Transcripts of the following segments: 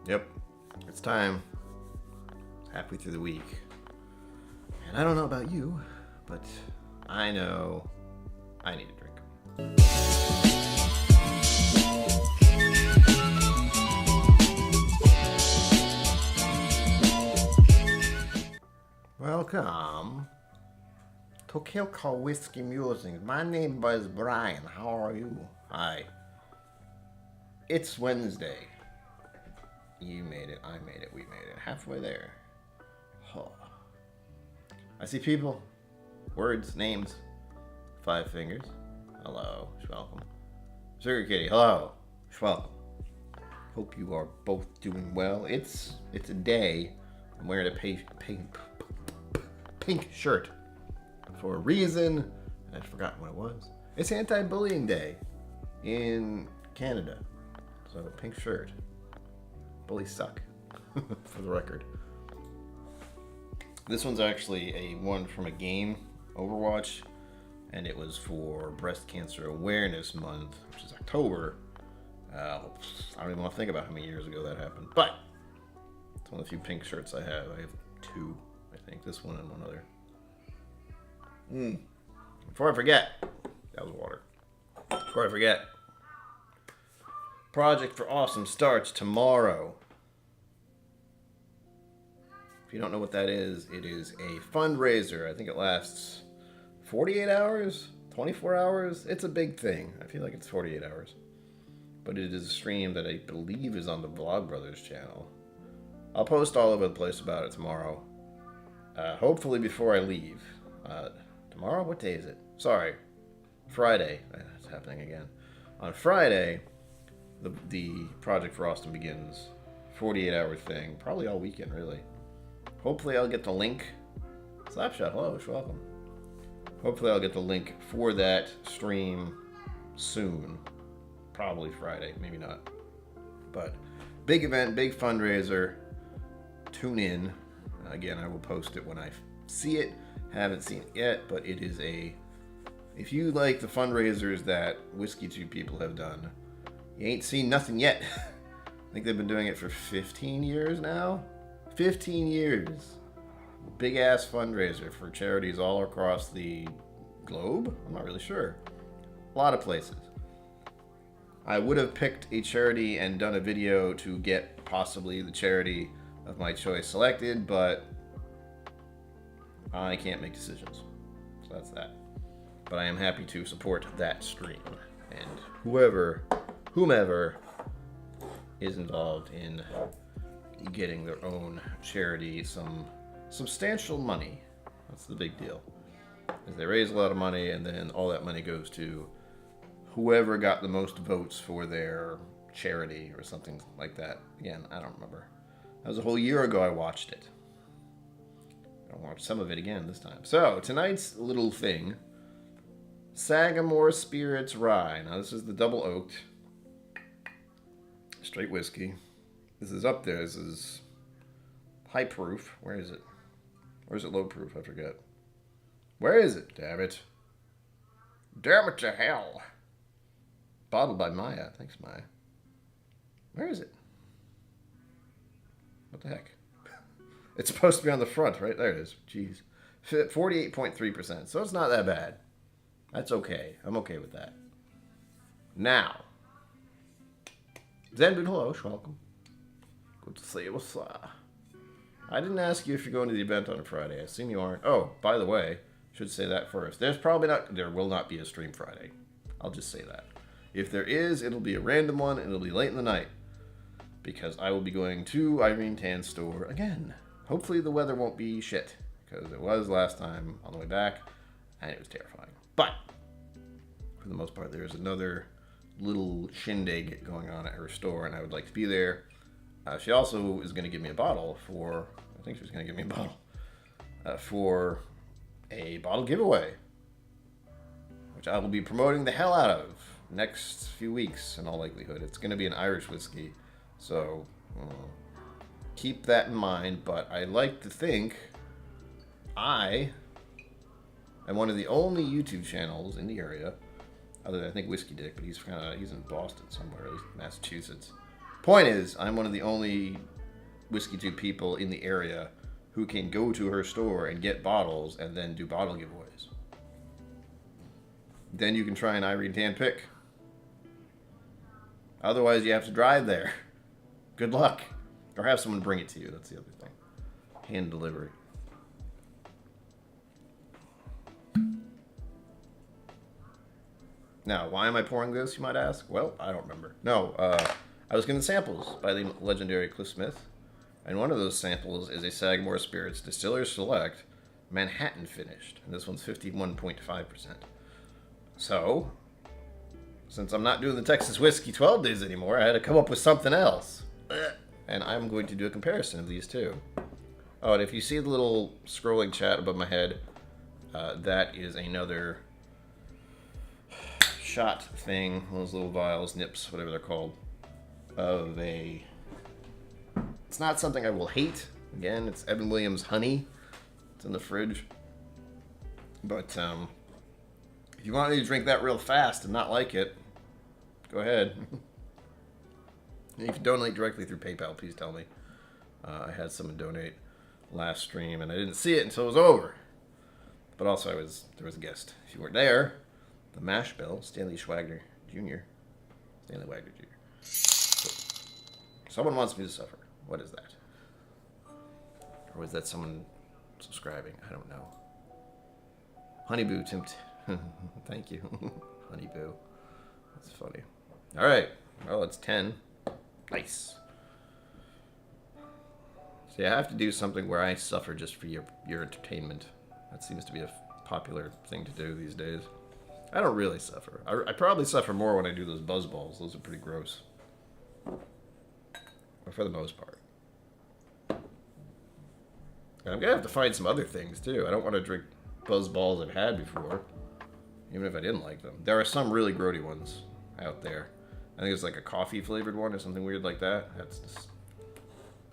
Yep, it's time. Halfway through the week. And I don't know about you, but I know I need a drink. Welcome to KillCo Whiskey Musings. My name is Brian. How are you? Hi. It's Wednesday. You made it, I made it, we made it. Halfway there. Huh. I see people, words, names, 5 fingers. Hello, welcome. Sugar Kitty, hello, welcome. Hope you are both doing well. It's a day. I'm wearing a pink shirt for a reason. I forgot what it was. It's anti-bullying day in Canada. So pink shirt. Bullies suck, for the record. This one's actually a one from a game, Overwatch, and it was for Breast Cancer Awareness Month, which is October. I don't even want to think about how many years ago that happened, but it's one of the few pink shirts I have. I have 2, I think, this one and one other. Before I forget, that was water. Before I forget, Project for Awesome starts tomorrow. If you don't know what that is, it is a fundraiser. I think it lasts 48 hours, 24 hours. It's a big thing. I feel like it's 48 hours. But it is a stream that I believe is on the Vlogbrothers channel. I'll post all over the place about it tomorrow. Hopefully before I leave. Tomorrow? What day is it? Sorry. Friday. It's happening again. On Friday, the Project for Austin begins. 48-hour thing. Probably all weekend, really. Hopefully I'll get the link. Slapshot, hello, welcome. Hopefully I'll get the link for that stream soon. Probably Friday, maybe not. But big event, big fundraiser. Tune in. Again, I will post it when I see it. Haven't seen it yet, but it is a... If you like the fundraisers that WhiskeyTube people have done, you ain't seen nothing yet. I think they've been doing it for 15 years now. 15 years. Big ass fundraiser for charities all across the globe? I'm not really sure. A lot of places. I would have picked a charity and done a video to get possibly the charity of my choice selected, but I can't make decisions. So that's that. But I am happy to support that stream. And whomever is involved in getting their own charity some substantial money. That's the big deal. Is they raise a lot of money, and then all that money goes to whoever got the most votes for their charity or something like that. Again, I don't remember. That was a whole year ago I watched it. I'll watch some of it again this time. So, tonight's little thing, Sagamore Spirits Rye. Now, this is the double oaked straight whiskey. This is up there. This is high proof. Where is it? Or is it low proof? I forget. Where is it? Damn it. Damn it to hell. Bottled by Maya. Thanks, Maya. Where is it? What the heck? It's supposed to be on the front, right? There it is. Jeez. 48.3%. So it's not that bad. That's okay. I'm okay with that. Now. Zenbud, hello. Welcome. Good to see you. What's I didn't ask you if you're going to the event on a Friday. I assume you aren't. Oh, by the way, should say that first. There will not be a stream Friday. I'll just say that. If there is, it'll be a random one, and it'll be late in the night. Because I will be going to Irene Tan's store again. Hopefully the weather won't be shit. Because it was last time on the way back, and it was terrifying. But, for the most part, there's another little shindig going on at her store, and I would like to be there. She also is going to give me a bottle for, I think she was going to give me a bottle, for a bottle giveaway, which I will be promoting the hell out of next few weeks in all likelihood. It's going to be an Irish whiskey, so keep that in mind, but I like to think I am one of the only YouTube channels in the area, other than I think Whiskey Dick, but he's in Boston somewhere, at least Massachusetts, Point is, I'm one of the only WhiskeyTube people in the area who can go to her store and get bottles and then do bottle giveaways. Then you can try an Irene hand pick. Otherwise, you have to drive there. Good luck. Or have someone bring it to you. That's the other thing. Hand delivery. Now, why am I pouring this, you might ask? Well, I don't remember. No, I was getting samples by the legendary Cliff Smith. And one of those samples is a Sagamore Spirits Distiller's Select Manhattan finished. And this one's 51.5%. So, since I'm not doing the Texas Whiskey 12 days anymore, I had to come up with something else. And I'm going to do a comparison of these two. Oh, and if you see the little scrolling chat above my head, that is another shot thing, those little vials, nips, whatever they're called, of a... It's not something I will hate. Again, it's Evan Williams Honey. It's in the fridge. But, if you want me to drink that real fast and not like it, go ahead. And if you donate directly through PayPal, please tell me. I had someone donate last stream, and I didn't see it until it was over. But also, there was a guest. If you weren't there, the mash bill, Stanley Schwagner Jr. Stanley Wagner Jr. So, someone wants me to suffer. What is that? Or was that someone subscribing? I don't know. Honeyboo Timpt. Thank you. Honeyboo. That's funny. All right. Well, it's 10. Nice. See, I have to do something where I suffer just for your entertainment. That seems to be a popular thing to do these days. I don't really suffer. I probably suffer more when I do those buzz balls. Those are pretty gross. But for the most part. And I'm going to have to find some other things, too. I don't want to drink buzz balls I've had before. Even if I didn't like them. There are some really grody ones out there. I think it's like a coffee flavored one or something weird like that. That's just...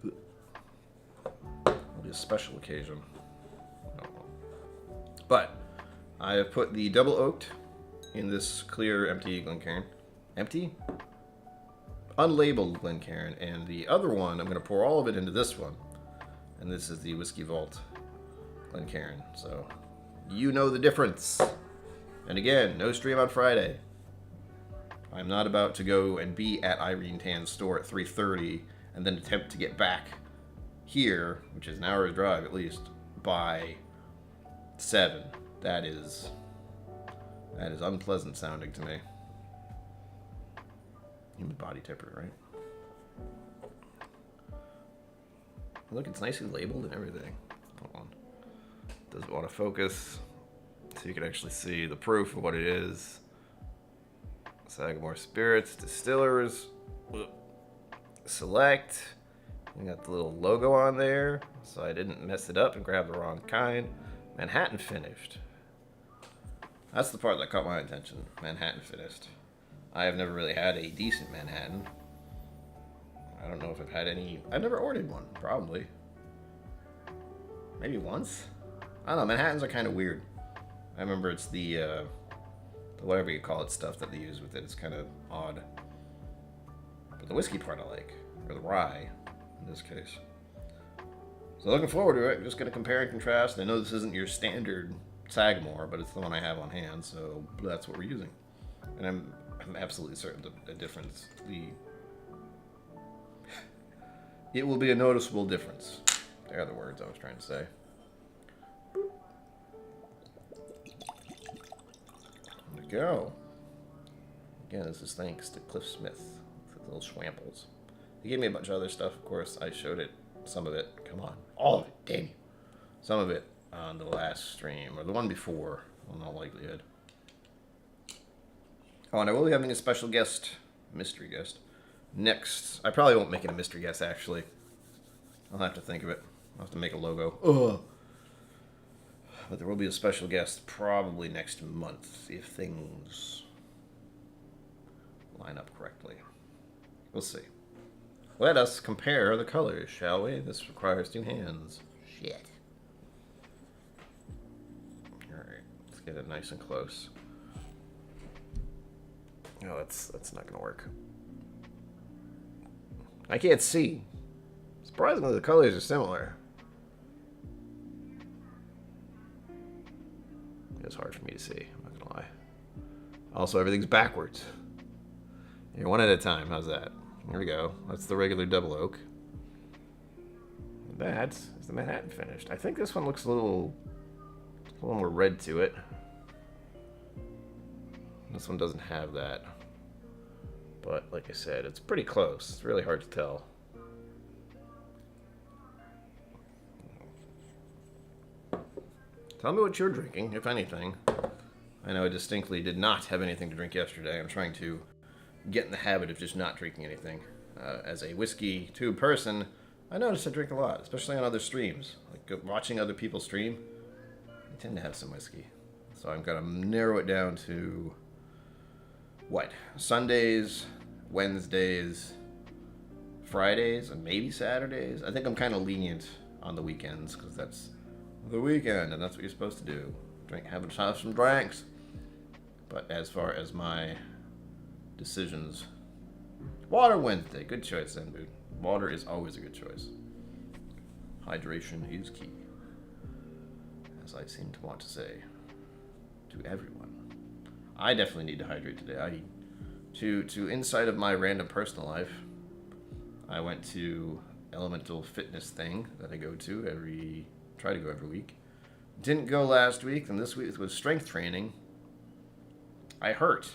It'll be a special occasion. But I have put the double oaked in this clear empty Glencairn. Empty? Unlabeled Glencairn. And the other one, I'm going to pour all of it into this one. And this is the Whiskey Vault Glencairn. So you know the difference. And again, no stream on Friday. I'm not about to go and be at Irene Tan's store at 3:30 and then attempt to get back here, which is an hour's drive at least, by 7. That is unpleasant sounding to me. Human body temperature, right? Look, it's nicely labeled and everything. Hold on. Doesn't want to focus. So you can actually see the proof of what it is. Sagamore Spirits, Distillers, Select. We got the little logo on there, so I didn't mess it up and grab the wrong kind. Manhattan finished. That's the part that caught my attention. Manhattan finished. I have never really had a decent Manhattan. I don't know if I've had any. I've never ordered one, probably. Maybe once? I don't know, Manhattans are kind of weird. I remember it's the whatever you call it stuff that they use with it. It's kind of odd. But the whiskey part I like. Or the rye, in this case. So looking forward to it. I'm just going to compare and contrast. I know this isn't your standard Sagamore, but it's the one I have on hand, so that's what we're using. And I'm absolutely certain the difference. It will be a noticeable difference. There are the words I was trying to say. There we go. Again, this is thanks to Cliff Smith for the little schwamples. He gave me a bunch of other stuff, of course. I showed it, some of it. Come on. All of it, damn you. Some of it on the last stream, or the one before, in all likelihood. Oh, and I will be having a special guest, mystery guest, next. I probably won't make it a mystery guest, actually. I'll have to think of it. I'll have to make a logo. Ugh. But there will be a special guest probably next month, if things line up correctly. We'll see. Let us compare the colors, shall we? This requires 2 hands. Shit. Alright, let's get it nice and close. Oh, that's not gonna work. I can't see. Surprisingly, the colors are similar. It's hard for me to see, I'm not gonna lie. Also, everything's backwards. Here, one at a time, how's that? Here we go. That's the regular double oak. That is the Manhattan finished. I think this one looks a little more red to it. This one doesn't have that. But like I said, it's pretty close. It's really hard to tell. Tell me what you're drinking, if anything. I know I distinctly did not have anything to drink yesterday. I'm trying to get in the habit of just not drinking anything. As a WhiskeyTube person, I notice I drink a lot, especially on other streams. Like watching other people stream, I tend to have some whiskey. So I'm going to narrow it down to, what, Sundays, Wednesdays, Fridays, and maybe Saturdays. I think I'm kind of lenient on the weekends, because that's the weekend, and that's what you're supposed to do. Have some drinks. But as far as my decisions, water Wednesday, good choice, then, dude. Water is always a good choice. Hydration is key, as I seem to want to say to everyone. I definitely need to hydrate today. To inside of my random personal life, I went to elemental fitness thing that I try to go every week. Didn't go last week, and this week was strength training. I hurt.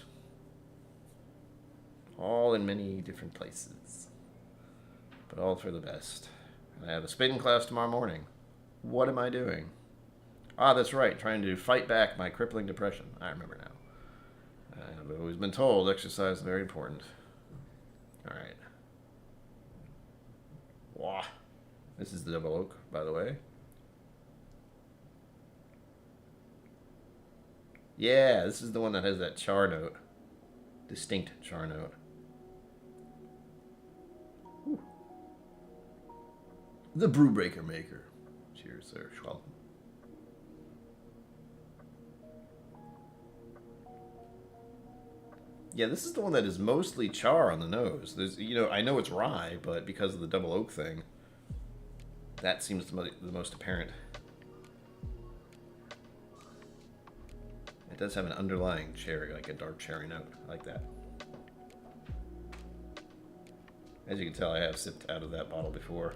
All in many different places. But all for the best. And I have a spinning class tomorrow morning. What am I doing? Ah, that's right, trying to fight back my crippling depression. I remember now. I've always been told exercise is very important. Alright. Wow. This is the double oak, by the way. Yeah, this is the one that has that char note. Distinct char note. Ooh. The Brew Breaker Maker. Cheers, sir. Schwalben. Yeah, this is the one that is mostly char on the nose. There's, I know it's rye, but because of the double oak thing, that seems the most apparent. It does have an underlying cherry, like a dark cherry note. I like that. As you can tell, I have sipped out of that bottle before.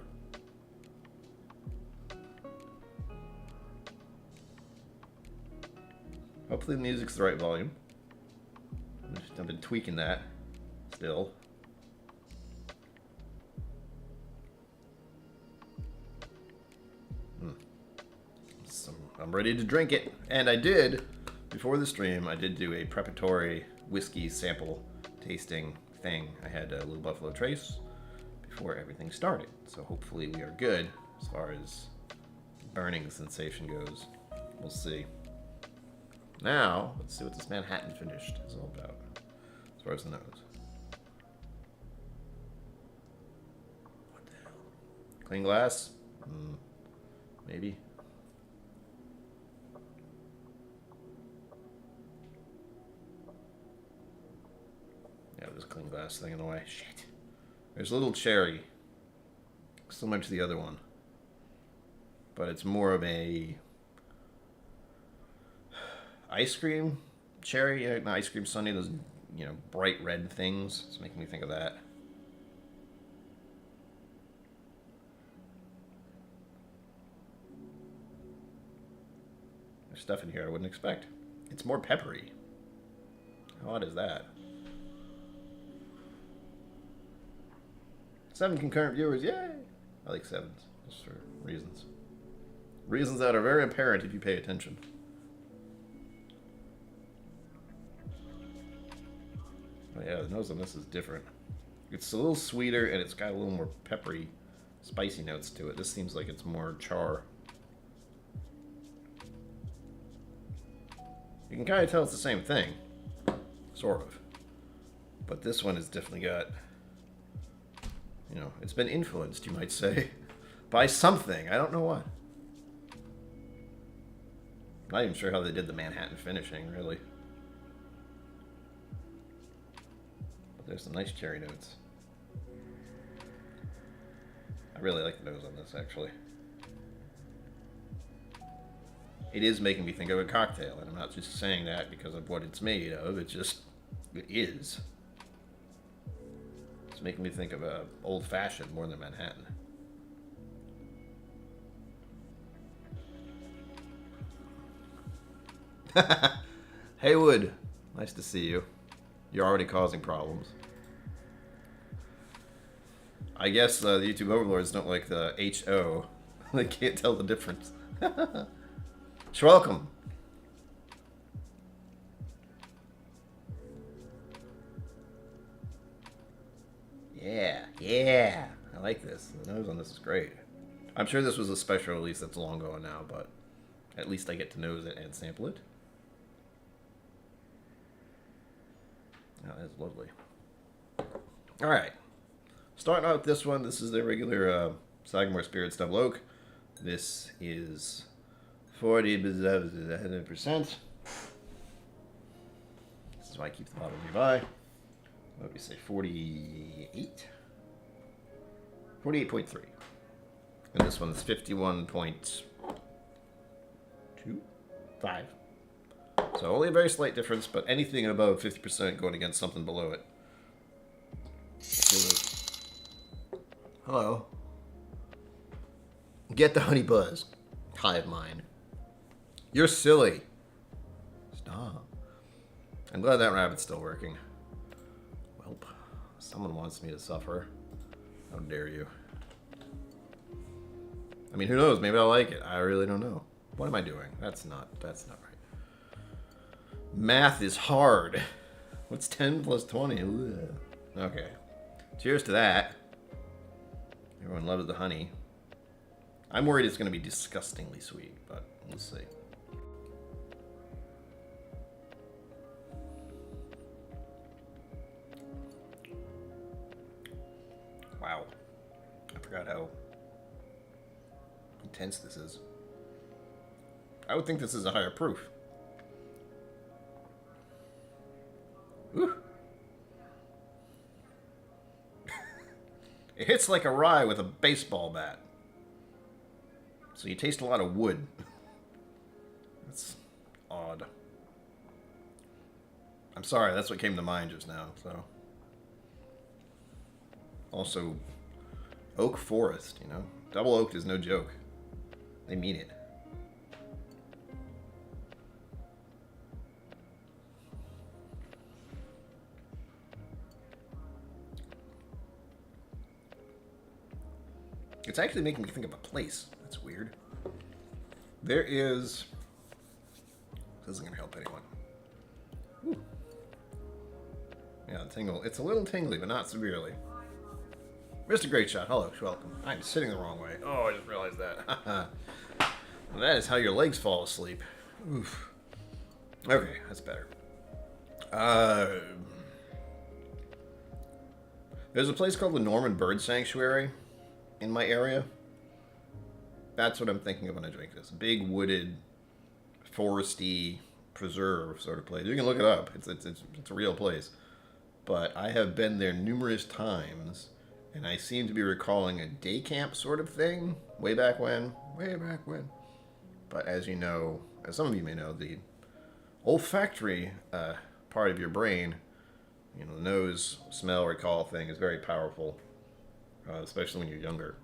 Hopefully the music's the right volume. I've been tweaking that still. I'm ready to drink it. And I did, before the stream, I did do a preparatory whiskey sample tasting thing. I had a little Buffalo Trace before everything started. So hopefully we are good as far as burning sensation goes. We'll see. Now, let's see what this Manhattan finished is all about, as far as the nose. What the hell? Clean glass? Maybe. Yeah, this clean glass thing in the way. Shit. There's a little cherry, similar to the other one, but it's more of a ice cream cherry, an ice cream sundae, those, bright red things. It's making me think of that. There's stuff in here I wouldn't expect. It's more peppery. How odd is that? 7 concurrent viewers, yay! I like 7s, just for reasons. Reasons that are very apparent if you pay attention. Oh yeah, the nose on this is different. It's a little sweeter, and it's got a little more peppery, spicy notes to it. This seems like it's more char. You can kind of tell it's the same thing. Sort of. But this one has definitely got, it's been influenced, you might say, by something. I don't know what. I'm not even sure how they did the Manhattan finishing, really. But there's some nice cherry notes. I really like the nose on this, actually. It is making me think of a cocktail, and I'm not just saying that because of what it's made of. It is. It's making me think of a old-fashioned more than Manhattan. Haywood, nice to see you. You're already causing problems. I guess the YouTube overlords don't like the H-O. They can't tell the difference. Welcome. Yeah. I like this. The nose on this is great. I'm sure this was a special release that's long gone now, but at least I get to nose it and sample it. Oh, that's lovely. All right. Starting out with this one, this is the regular Sagamore Spirits Double Oak. This is 40%. This is why I keep the bottle nearby. What do we say? 48? 48.3. And this one's 51.25. So only a very slight difference, but anything above 50% going against something below it. Hello. Get the honey buzz. Hive mind. You're silly. Stop. I'm glad that rabbit's still working. Welp. Someone wants me to suffer. How dare you. I mean, who knows? Maybe I'll like it. I really don't know. What am I doing? That's not right. Math is hard. What's 10 plus 20? Ugh. Okay. Cheers to that. Everyone loves the honey. I'm worried it's going to be disgustingly sweet, but we'll see. Wow. I forgot how intense this is. I would think this is a higher proof. Whew. It hits like a rye with a baseball bat. So you taste a lot of wood. That's odd. I'm sorry, that's what came to mind just now, so. Also, oak forest, you know? Double oaked is no joke. They mean it. It's actually making me think of a place. That's weird. There is... This isn't going to help anyone. Ooh. Yeah, the tingle. It's a little tingly, but not severely. Mr. Great Shot, hello, welcome. I'm sitting the wrong way. Oh, I just realized that. Well, that is how your legs fall asleep. Oof. Okay, that's better. There's a place called the Norman Bird Sanctuary in my area. That's what I'm thinking of when I drink this. Big wooded, foresty preserve sort of place. You can look it up. It's a real place. But I have been there numerous times, and I seem to be recalling a day camp sort of thing way back when. But as you know, as some of you may know, the olfactory part of your brain, you know, the nose, smell, recall thing is very powerful, especially when you're younger.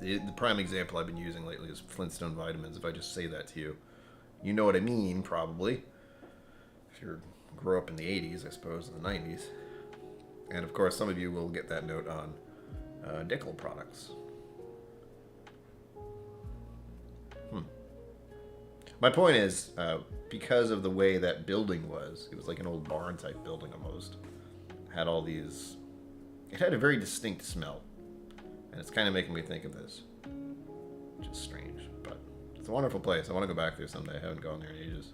The prime example I've been using lately is Flintstone vitamins. If I just say that to you, you know what I mean, probably. If you grew up in the 80s, I suppose, in the 90s. And of course, some of you will get that note on Dickel products. My point is, because of the way that building was, it was like an old barn type building almost. Had all these... It had a very distinct smell. And it's kind of making me think of this. Which is strange, but it's a wonderful place. I want to go back there someday. I haven't gone there in ages.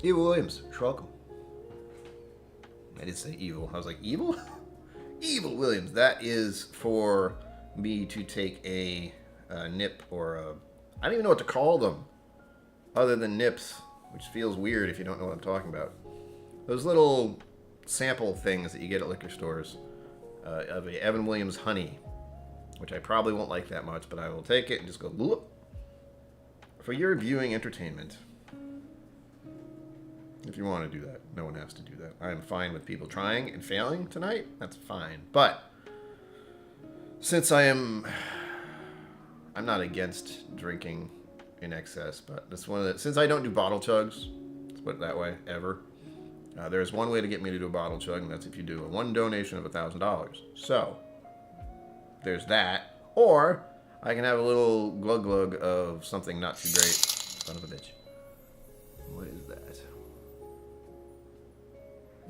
Evil Williams, you're welcome. I did say evil. I was like, evil? Evil Williams. That is for me to take a nip or a... I don't even know what to call them other than nips, which feels weird if you don't know what I'm talking about. Those little sample things that you get at liquor stores of a Evan Williams honey, which I probably won't like that much, but I will take it and just go Loop. For your viewing entertainment. If you want to do that, no one has to do that. I am fine with people trying and failing tonight. That's fine. But since I'm not against drinking in excess, but this one of the, since I don't do bottle chugs, let's put it that way, ever. There's one way to get me to do a bottle chug, and that's if you do a one donation of $1,000. So there's that, or I can have a little glug glug of something not too great. Son of a bitch. What is that?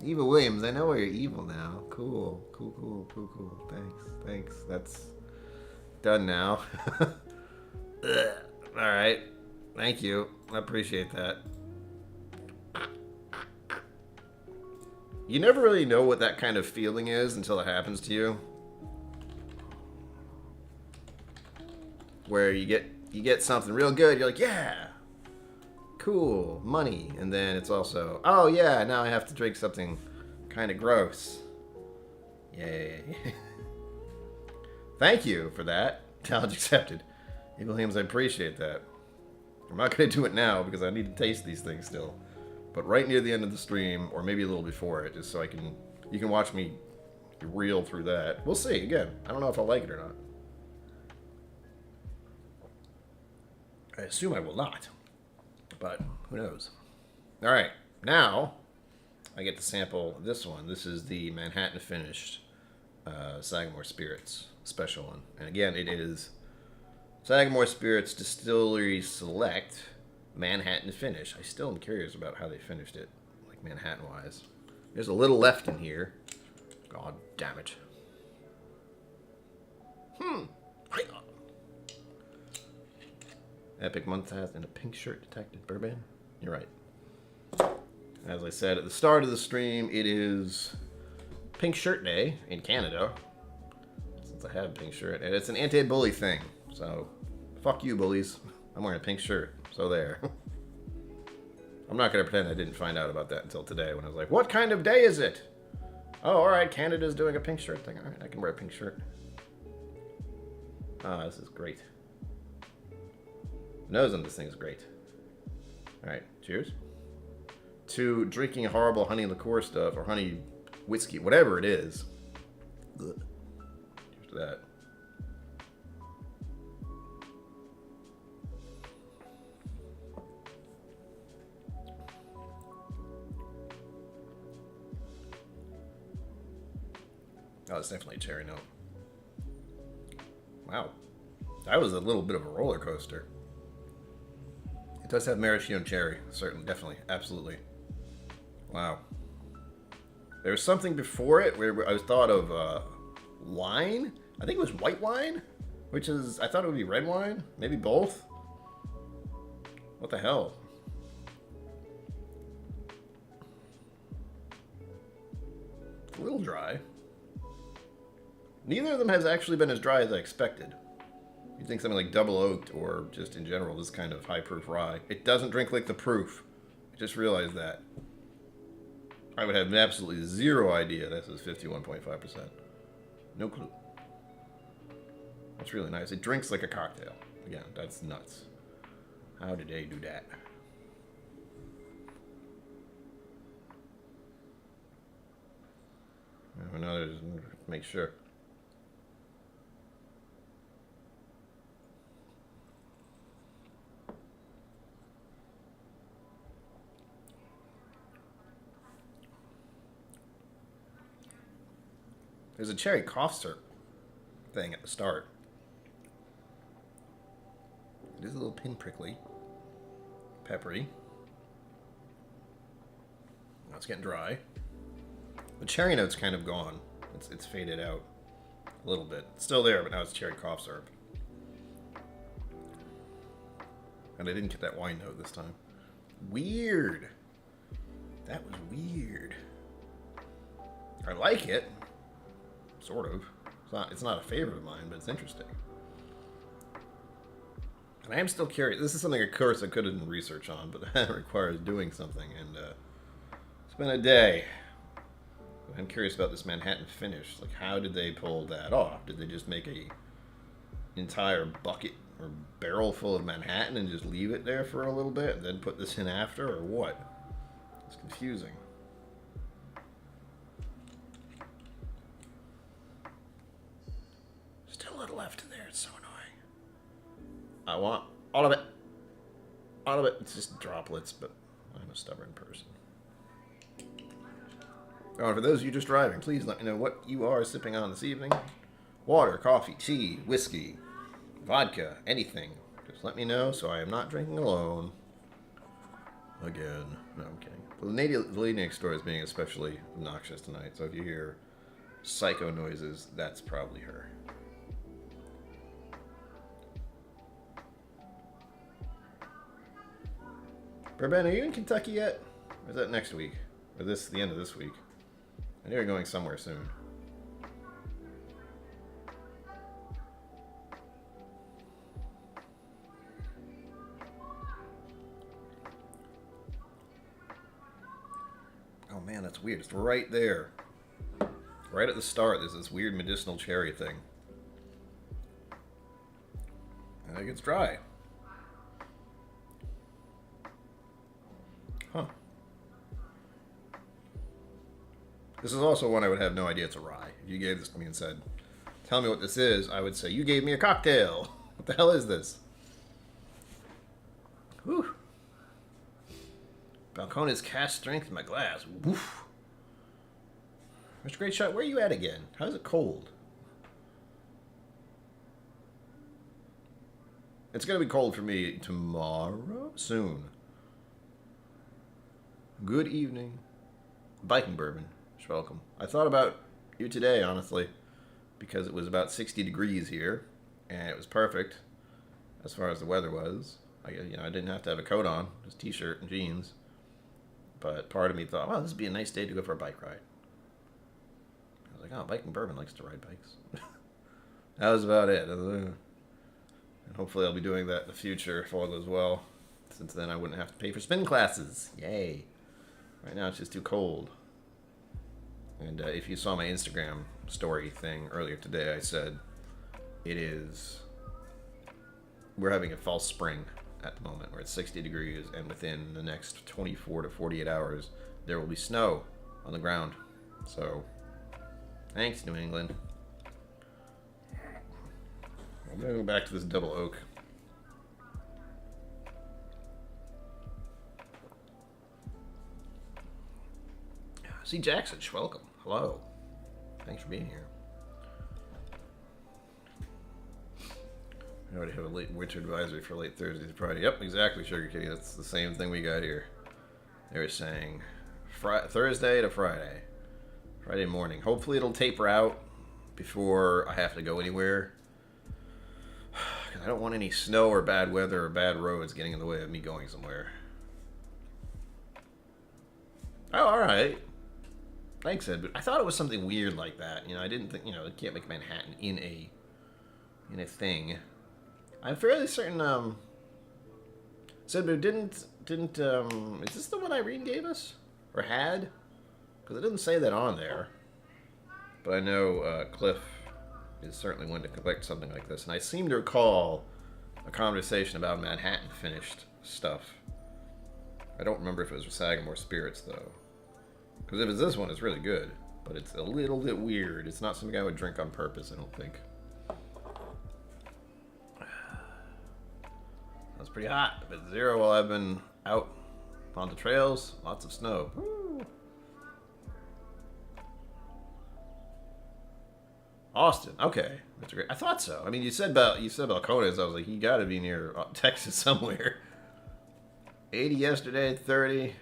Evil Williams, I know why you're evil now. Cool. Thanks. That's done now. Alright. Thank you. I appreciate that. You never really know what that kind of feeling is until it happens to you. Where you get something real good, you're like, yeah! Cool, money, and then it's also, oh yeah, now I have to drink something kind of gross. Yay. Thank you for that. Challenge accepted. Evil Williams, I appreciate that. I'm not going to do it now because I need to taste these things still. But right near the end of the stream, or maybe a little before it, just so you can watch me reel through that. We'll see, again. I don't know if I'll like it or not. I assume I will not. But who knows? All right, now I get to sample this one. This is the Manhattan finished Sagamore Spirits special one. And again, it is Sagamore Spirits Distillery Select Manhattan finish. I still am curious about how they finished it, like Manhattan-wise. There's a little left in here. God damn it. Epic month has in a pink shirt detected bourbon. You're right. As I said at the start of the stream, it is Pink Shirt Day in Canada. Since I have a pink shirt. And it's an anti-bully thing. So, fuck you, bullies. I'm wearing a pink shirt. So there. I'm not going to pretend I didn't find out about that until today when I was like, what kind of day is it? Oh, alright, Canada's doing a pink shirt thing. Alright, I can wear a pink shirt. Ah, this is great. The nose on this thing is great. Alright, cheers. To drinking horrible honey liqueur stuff, or honey whiskey, whatever it is. Ugh. Cheers to that. Oh, it's definitely a cherry note. Wow. That was a little bit of a roller coaster. It does have maraschino and cherry. Certainly, definitely, absolutely. Wow. There was something before it where I thought of wine. I think it was white wine, which is, I thought it would be red wine. Maybe both. What the hell? It's a little dry. Neither of them has actually been as dry as I expected. You'd think something like double oaked or just in general this kind of high proof rye. It doesn't drink like the proof. I just realized that. I would have absolutely zero idea this is 51.5%. No clue. That's really nice. It drinks like a cocktail. Again, that's nuts. How did they do that? I have another, make sure. There's a cherry cough syrup thing at the start. It is a little pinprickly. Peppery. Now it's getting dry. The cherry note's kind of gone. It's faded out a little bit. It's still there, but now it's cherry cough syrup. And I didn't get that wine note this time. Weird. That was weird. I like it. Sort of. It's not a favorite of mine, but it's interesting. And I am still curious. This is something, of course, I could have done research on, but that requires doing something. And it's been a day. I'm curious about this Manhattan finish. Like, how did they pull that off? Did they just make a entire bucket or barrel full of Manhattan and just leave it there for a little bit and then put this in after, or what? It's confusing. Still a little left in there. It's so annoying. I want all of it. All of it. It's just droplets, but I'm a stubborn person. Oh, and for those of you just driving, please let me know what you are sipping on this evening. Water, coffee, tea, whiskey, vodka, anything. Just let me know so I am not drinking alone. Again. No, I'm kidding. The lady next door is being especially obnoxious tonight, so if you hear psycho noises, that's probably her. Bourbon, are you in Kentucky yet? Or is that next week? Or the end of this week? I know you're going somewhere soon. Oh man, that's weird. It's right there. Right at the start, there's this weird medicinal cherry thing. I think it's dry. Huh. This is also one I would have no idea it's a rye. If you gave this to me and said, tell me what this is, I would say, you gave me a cocktail. What the hell is this? Whew. Balcones cast strength in my glass. Woof. Mr. Great Shot, where are you at again? How's it cold? It's going to be cold for me tomorrow? Soon. Good evening. Biking Bourbon. Welcome. I thought about you today, honestly, because it was about 60 degrees here, and it was perfect as far as the weather was. I didn't have to have a coat on, just t-shirt and jeans. But part of me thought, well, this would be a nice day to go for a bike ride. I was like, oh, Biking Bourbon likes to ride bikes. That was about it. And hopefully I'll be doing that in the future if all goes well, since then I wouldn't have to pay for spin classes. Yay. Right now it's just too cold. And if you saw my Instagram story thing earlier today, I said we're having a false spring at the moment where it's 60 degrees, and within the next 24 to 48 hours, there will be snow on the ground. So, thanks, New England. I'm going to go back to this double oak. See Jackson, welcome. Hello. Thanks for being here. I already have a late winter advisory for late Thursday to Friday. Yep, exactly, Sugar Kitty. That's the same thing we got here. They were saying Thursday to Friday. Friday morning. Hopefully it'll taper out before I have to go anywhere. Because I don't want any snow or bad weather or bad roads getting in the way of me going somewhere. Oh, alright. Thanks, Ed, but I thought it was something weird like that. I didn't think, they can't make Manhattan in a thing. I'm fairly certain, said, but didn't, is this the one Irene gave us? Or had? Because it didn't say that on there. But I know, Cliff is certainly one to collect something like this. And I seem to recall a conversation about Manhattan finished stuff. I don't remember if it was with Sagamore Spirits, though. Because if it's this one, it's really good. But it's a little bit weird. It's not something I would drink on purpose, I don't think. That's pretty hot. But zero while I've been out on the trails. Lots of snow. Woo. Austin. Okay. That's great. I thought so. I mean, you said Balcones. I was like, you got to be near Texas somewhere. 80 yesterday, 30.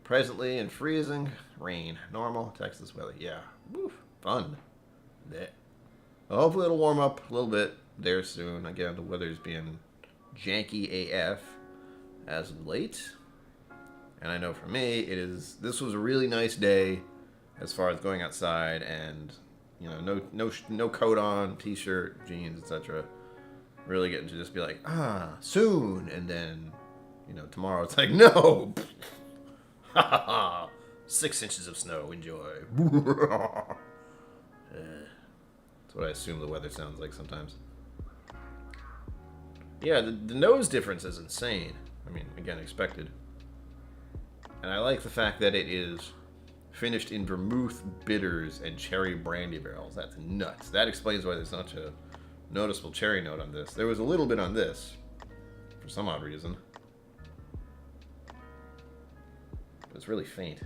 Presently in freezing rain. Normal Texas weather. Yeah. Woof. Fun. Yeah. Well, hopefully it'll warm up a little bit there soon. Again, the weather's being janky AF as of late. And I know for me, this was a really nice day as far as going outside and, no coat on, t-shirt, jeans, etc. Really getting to just be like, soon. And then, tomorrow it's like, no. 6 inches of snow. Enjoy. That's what I assume the weather sounds like sometimes. Yeah, the nose difference is insane. I mean, again, expected. And I like the fact that it is finished in vermouth, bitters, and cherry brandy barrels. That's nuts. That explains why there's such a noticeable cherry note on this. There was a little bit on this, for some odd reason. But it's really faint.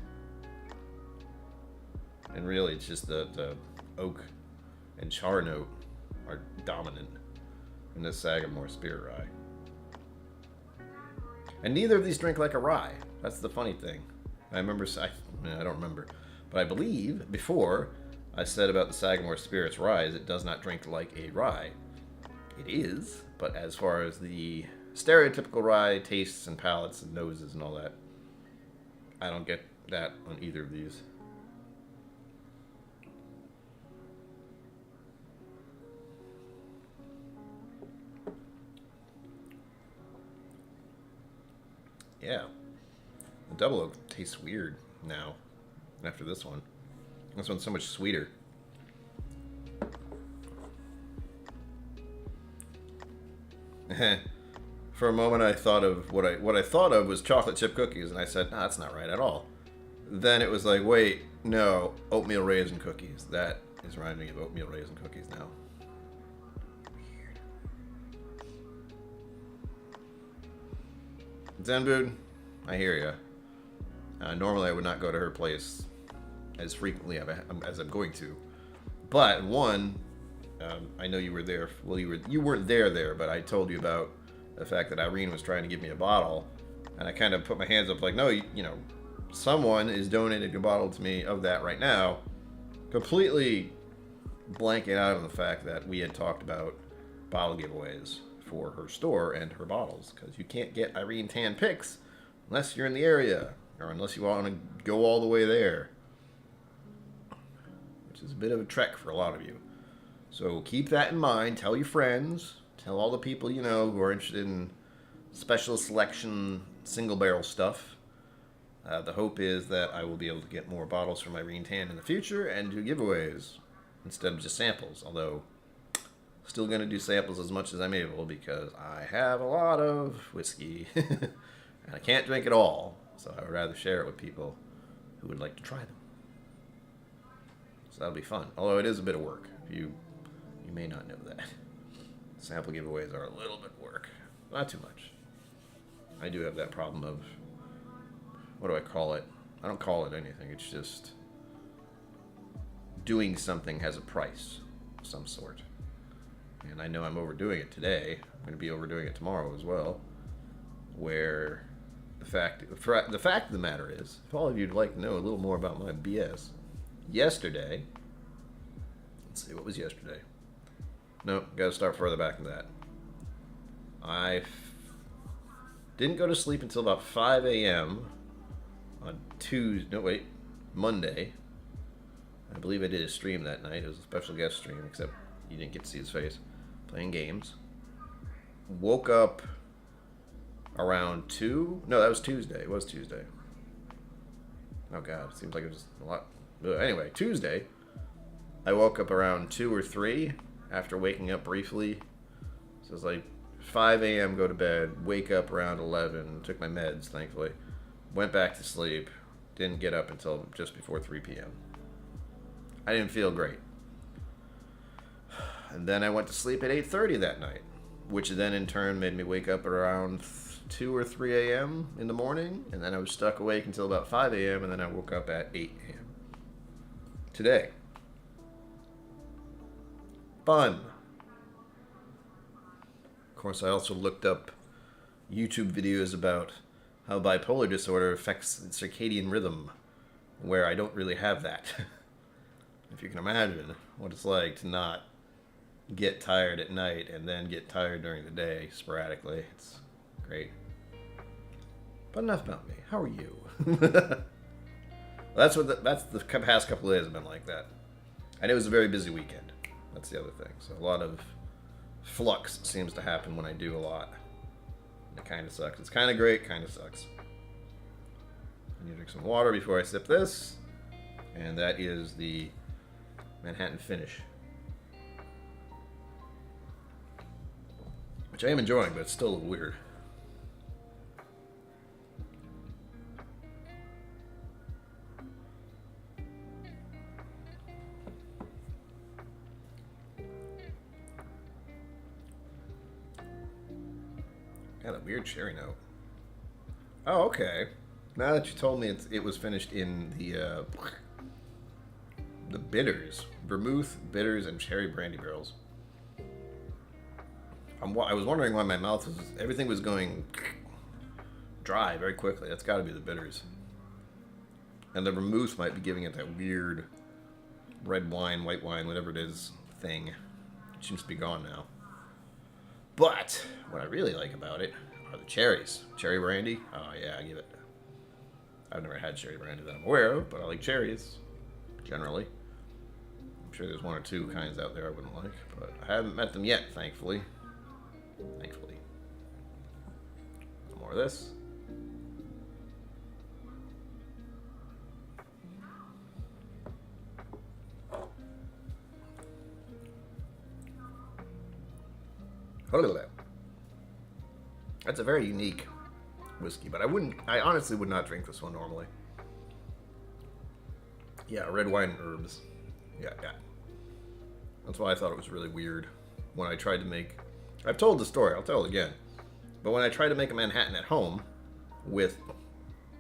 And really, it's just the oak and char note are dominant in this Sagamore Spirit Rye. And neither of these drink like a rye. That's the funny thing. I don't remember, but I believe before I said about the Sagamore Spirits Rye is it does not drink like a rye. It is, but as far as the stereotypical rye tastes and palates and noses and all that, I don't get that on either of these. Yeah. The double oak tastes weird now after this one. This one's so much sweeter. For a moment I thought of what I thought of was chocolate chip cookies, and I said, nah, that's not right at all. Then it was like, wait, no, oatmeal raisin cookies. That is reminding me of oatmeal raisin cookies now. Zenbood, I hear ya. Normally I would not go to her place as frequently as I'm going to. But one, I know you were there. Well, you weren't there, but I told you about the fact that Irene was trying to give me a bottle, and I kind of put my hands up like, no, you know, someone is donating a bottle to me of that right now, completely blanking out on the fact that we had talked about bottle giveaways for her store and her bottles, because you can't get Irene Tan picks unless you're in the area, or unless you want to go all the way there, which is a bit of a trek for a lot of you. So keep that in mind. Tell your friends. Tell all the people you know who are interested in special selection single barrel stuff. The hope is that I will be able to get more bottles from Irene Tan in the future and do giveaways instead of just samples, although still going to do samples as much as I'm able because I have a lot of whiskey and I can't drink it all, so I would rather share it with people who would like to try them. So that'll be fun, although it is a bit of work. You may not know that. Sample giveaways are a little bit of work. Not too much. I do have that problem of, what do I call it? I don't call it anything. It's just doing something has a price of some sort. And I know I'm overdoing it today. I'm going to be overdoing it tomorrow as well. Where the fact of the matter is, if all of you'd like to know a little more about my BS, yesterday, let's see, what was yesterday? Nope, got to start further back than that. I didn't go to sleep until about 5 a.m. on Monday. I believe I did a stream that night. It was a special guest stream, except you didn't get to see his face. Playing games. Woke up around 2. No, that was Tuesday. It was Tuesday. Oh, God. It seems like it was a lot. But anyway, Tuesday, I woke up around 2 or 3 after waking up briefly. So it was like 5 a.m., go to bed, wake up around 11, took my meds, thankfully. Went back to sleep. Didn't get up until just before 3 p.m. I didn't feel great. And then I went to sleep at 8:30 that night, which then in turn made me wake up around 2 or 3 a.m. in the morning, and then I was stuck awake until about 5 a.m., and then I woke up at 8 a.m. today. Fun. Of course, I also looked up YouTube videos about how bipolar disorder affects the circadian rhythm, where I don't really have that. If you can imagine what it's like to not get tired at night and then get tired during the day sporadically. It's great. But enough about me. How are you? That's the past couple of days have been like that. And it was a very busy weekend. That's the other thing. So a lot of flux seems to happen when I do a lot. And it kind of sucks. It's kind of great, kind of sucks. need to drink some water before I sip this. And that is the Manhattan Finish. Which I am enjoying, but it's still a little weird. Got a weird cherry note. Oh, okay. Now that you told me it was finished in the bitters, vermouth, bitters, and cherry brandy barrels. I was wondering why my mouth was, everything was going dry very quickly. That's got to be the bitters. And the vermouth might be giving it that weird red wine, white wine, whatever it is thing. It seems to be gone now. But what I really like about it are the cherries. Cherry brandy. Oh yeah, I give it. I've never had cherry brandy that I'm aware of, but I like cherries generally. I'm sure there's one or two kinds out there I wouldn't like, but I haven't met them yet, thankfully. Thankfully. Some more of this. That's a very unique whiskey, but I honestly would not drink this one normally. Yeah, red wine and herbs. Yeah. That's why I thought it was really weird when I tried to make... I've told the story, I'll tell it again. But when I tried to make a Manhattan at home with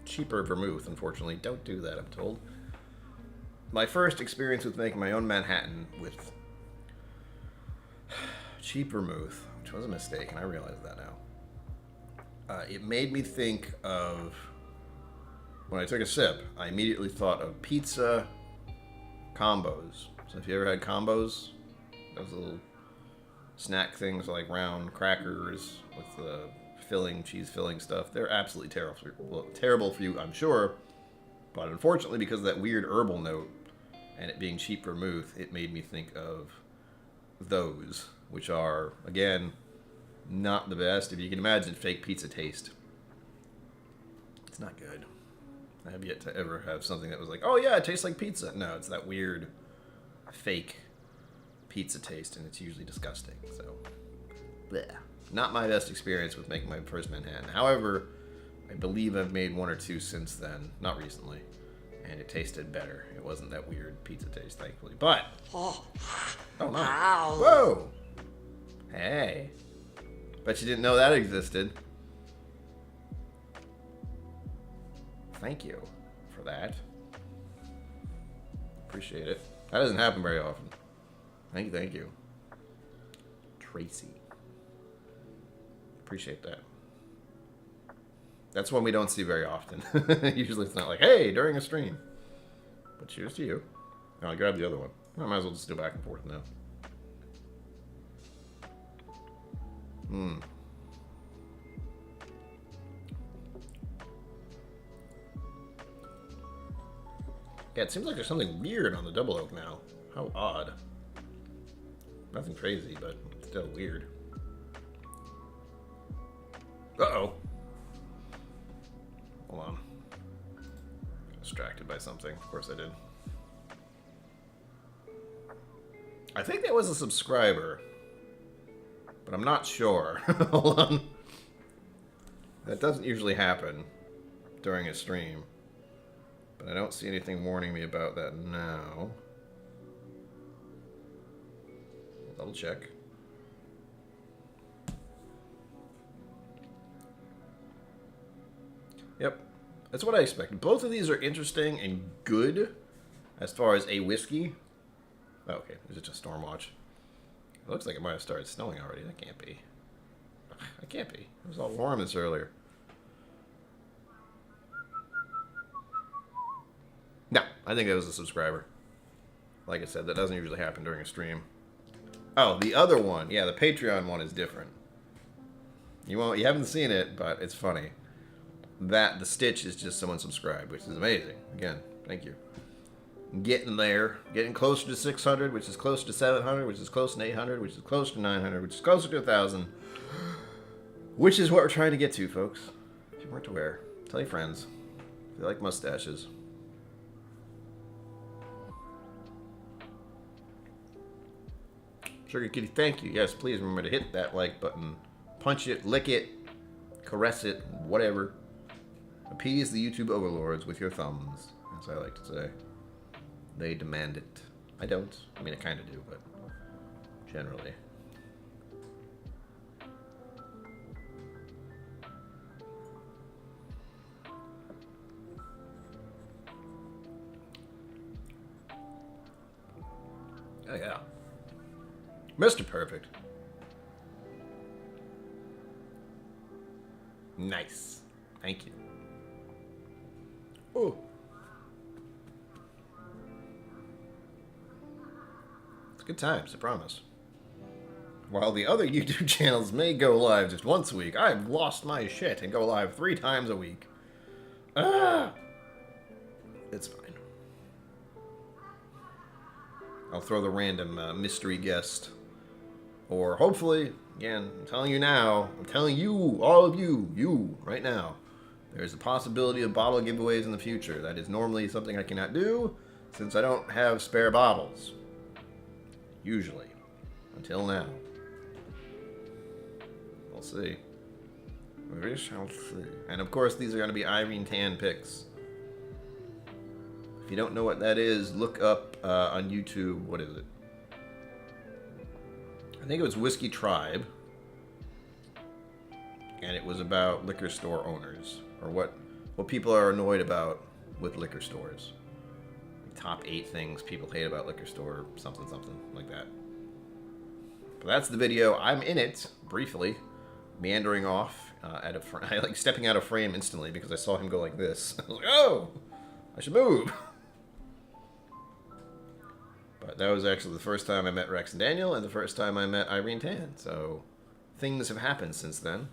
cheaper vermouth, unfortunately, don't do that, I'm told. My first experience with making my own Manhattan with cheap vermouth, which was a mistake, and I realize that now. It made me think of, when I took a sip, I immediately thought of pizza combos. So if you ever had combos, those little snack things like round crackers with the filling, cheese filling stuff, they're absolutely terrible for you, I'm sure. But unfortunately, because of that weird herbal note and it being cheap vermouth, it made me think of those, which are, again, not the best. If you can imagine fake pizza taste, it's not good. I have yet to ever have something that was like, oh yeah, it tastes like pizza. No, it's that weird fake pizza taste, and it's usually disgusting. So, bleh. Not my best experience with making my first Manhattan. However, I believe I've made one or two since then, not recently, and it tasted better. It wasn't that weird pizza taste, thankfully. But, oh no. Wow. Whoa! Hey. Bet you didn't know that existed. Thank you for that. Appreciate it. That doesn't happen very often. Thank you. Tracy. Appreciate that. That's one we don't see very often. Usually it's not like, hey, during a stream. But cheers to you. I'll grab the other one. I might as well just do back and forth now. Yeah, it seems like there's something weird on the double oak now. How odd. Nothing crazy, but still weird. Uh-oh. Hold on. Distracted by something. Of course I did. I think that was a subscriber, but I'm not sure. Hold on. That doesn't usually happen during a stream, but I don't see anything warning me about that now. Double check. Yep, that's what I expected. Both of these are interesting and good as far as a whiskey. Oh, okay, is it just storm watch? It looks like it might have started snowing already. That can't be. That can't be. It was all warm this earlier. No, I think that was a subscriber. Like I said, that doesn't usually happen during a stream. Oh, the other one. Yeah, the Patreon one is different. You haven't seen it, but it's funny. The stitch is just someone subscribed, which is amazing. Again, thank you. Getting there. Getting closer to 600, which is closer to 700, which is closer to 800, which is closer to 900, which is closer to 1,000. Which is what we're trying to get to, folks. If you weren't aware, tell your friends. They like mustaches. Sugar Kitty, thank you. Yes, please remember to hit that like button. Punch it, lick it, caress it, whatever. Appease the YouTube overlords with your thumbs, as I like to say. They demand it. I don't. I mean, I kind of do, but generally. Oh, yeah. Mr. Perfect. Nice. Thank you. Oh. It's good times, I promise. While the other YouTube channels may go live just once a week, I've lost my shit and go live 3 times a week. Ah! It's fine. I'll throw the random mystery guest. Or hopefully, again, I'm telling you now, I'm telling you, all of you, right now, there's a possibility of bottle giveaways in the future. That is normally something I cannot do since I don't have spare bottles. Usually. Until now. We'll see. We shall see. And of course, these are going to be Irene Tan picks. If you don't know what that is, look up on YouTube. What is it? I think it was Whiskey Tribe. And it was about liquor store owners. Or what people are annoyed about with liquor stores. Top 8 things people hate about liquor store. Something like that. But that's the video. I'm in it, briefly. Meandering off. I like stepping out of frame instantly because I saw him go like this. I was like, oh! I should move! But that was actually the first time I met Rex and Daniel, and the first time I met Irene Tan. So, things have happened since then.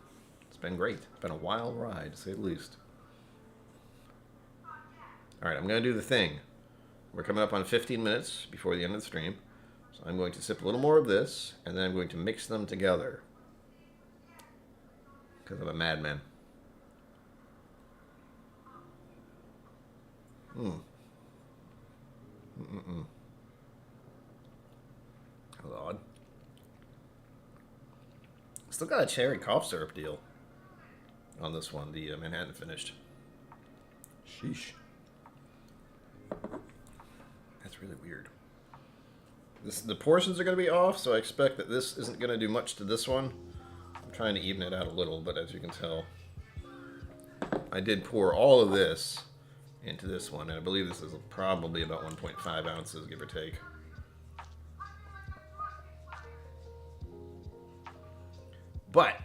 It's been great. It's been a wild ride, to say the least. Alright, I'm going to do the thing. We're coming up on 15 minutes before the end of the stream. So I'm going to sip a little more of this, and then I'm going to mix them together. Because I'm a madman. That was odd. Still got a cherry cough syrup deal on this one, the Manhattan finished. Sheesh. That's really weird. The portions are going to be off, so I expect that this isn't going to do much to this one. I'm trying to even it out a little, but as you can tell, I did pour all of this into this one, and I believe this is probably about 1.5 ounces, give or take. But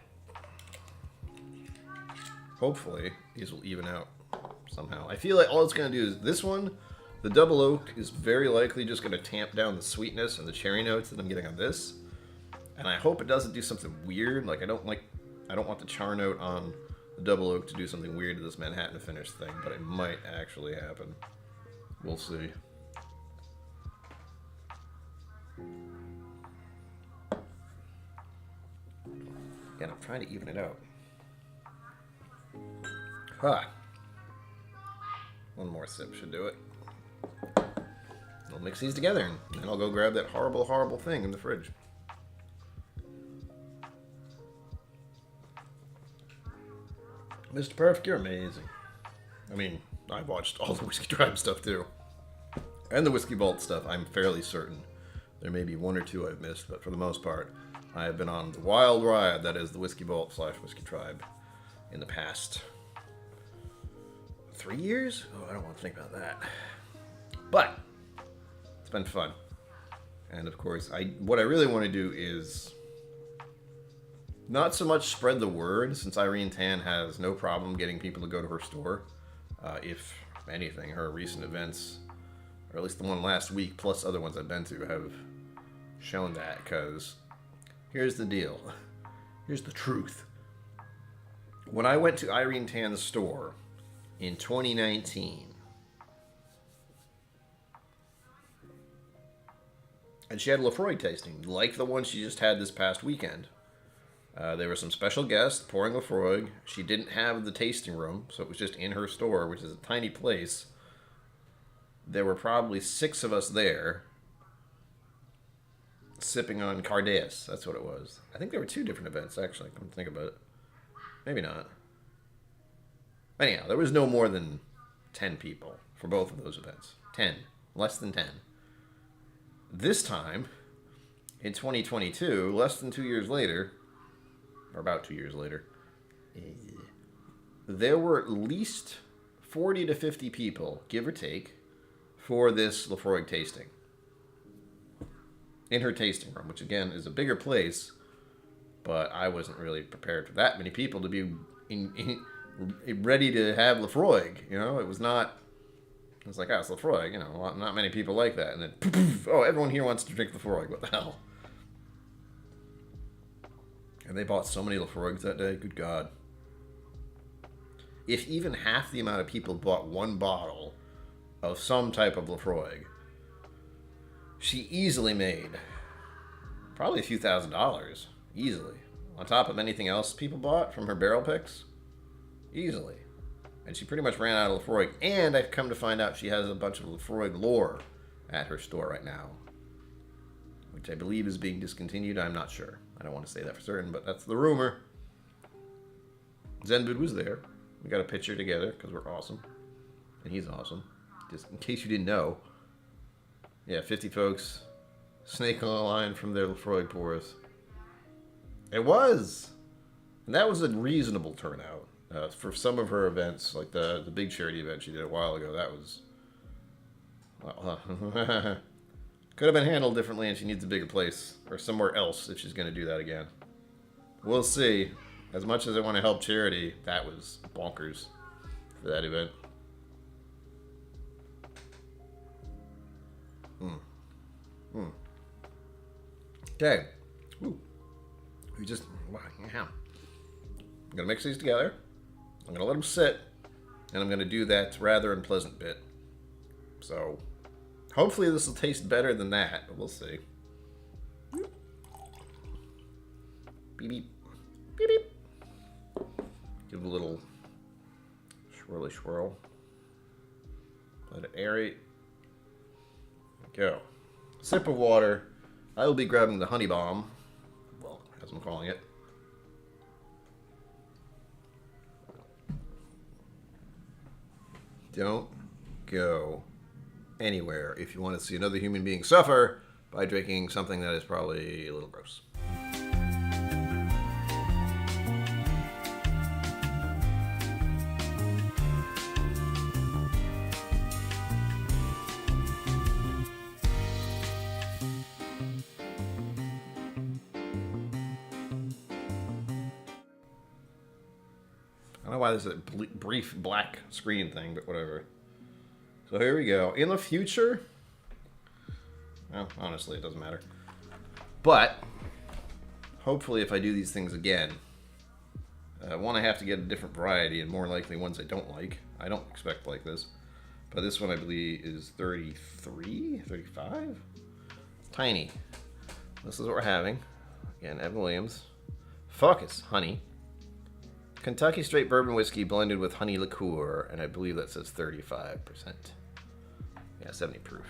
hopefully these will even out somehow. I feel like all it's going to do is this one, the double oak, is very likely just going to tamp down the sweetness and the cherry notes that I'm getting on this. And I hope it doesn't do something weird. Like I don't want the char note on the double oak to do something weird to this Manhattan finish thing, but it might actually happen. We'll see. Again, I'm trying to even it out. Huh. One more sip should do it. I'll mix these together, and then I'll go grab that horrible, horrible thing in the fridge. Mr. Perfect, you're amazing. I mean, I've watched all the Whiskey Tribe stuff, too. And the Whiskey Vault stuff, I'm fairly certain. There may be 1 or 2 I've missed, but for the most part, I have been on the wild ride that is the Whiskey Vault / Whiskey Tribe in the past 3 years? Oh, I don't want to think about that. But it's been fun. And of course, what I really want to do is not so much spread the word, since Irene Tan has no problem getting people to go to her store. If anything, her recent events, or at least the one last week, plus other ones I've been to, have shown that, because here's the deal. Here's the truth. When I went to Irene Tan's store in 2019, and she had a Lefroy tasting, like the one she just had this past weekend, There were some special guests pouring Lafroig. She didn't have the tasting room, so it was just in her store, which is a tiny place. There were probably 6 of us there, sipping on Cardeas. That's what it was. I think there were 2 different events, actually. Come to think about it. Maybe not. Anyhow, there was no more than 10 people for both of those events. 10. Less than 10. This time, in 2022, less than 2 years later, or about 2 years later, there were at least 40 to 50 people, give or take, for this Lafroig tasting. In her tasting room, which again is a bigger place, but I wasn't really prepared for that many people to be ready to have Lafroig. You know, it was not. It was like, it's Lafroig. You know, not many people like that. And then, poof, oh, everyone here wants to drink Lafroig. What the hell? And they bought so many Lafroigs that day. Good God. If even half the amount of people bought one bottle of some type of Lafroig, she easily made probably a few $1,000s. Easily. On top of anything else people bought from her barrel picks. Easily. And she pretty much ran out of Lafroig. And I've come to find out she has a bunch of Lafroig lore at her store right now, which I believe is being discontinued. I'm not sure. I don't want to say that for certain, but that's the rumor. Zenbud was there. We got a picture together because we're awesome. And he's awesome. Just in case you didn't know. Yeah, 50 folks. Snake on a line from their Lafroig pours. It was! And that was a reasonable turnout. For some of her events, like the big charity event she did a while ago, that was... could have been handled differently, and she needs a bigger place. Or somewhere else if she's going to do that again. We'll see. As much as I want to help charity, that was bonkers for that event. Okay. We just... I'm going to mix these together. I'm going to let them sit. And I'm going to do that rather unpleasant bit. So, hopefully this will taste better than that. But we'll see. Beep, beep. Beep, beep. Give it a little swirly swirl. Let it aerate. There we go. Sip of water. I will be grabbing the honey bomb. Well, as I'm calling it. Don't go anywhere if you want to see another human being suffer by drinking something that is probably a little gross. I don't know why there's a brief black screen thing, but whatever. So here we go. In the future, well, honestly, it doesn't matter. But hopefully if I do these things again, one, I have to get a different variety, and more likely ones I don't like. I don't expect like this. But this one I believe is 33, 35? Tiny. This is what we're having. Again, Evan Williams. Focus, honey. Kentucky straight bourbon whiskey blended with honey liqueur, and I believe that says 35%. Yeah, 70 proof.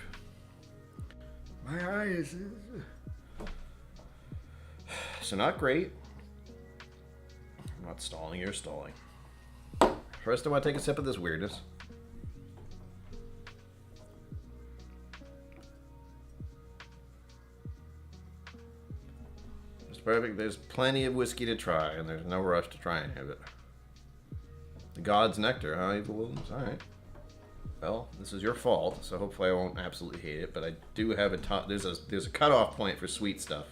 My eyes. So not great. I'm not stalling, you're stalling. First I want to take a sip of this weirdness. Perfect. There's plenty of whiskey to try, and there's no rush to try any of it. The God's nectar, huh, Evil Williams? Alright. Well, this is your fault, so hopefully I won't absolutely hate it, but I do have there's a cutoff point for sweet stuff.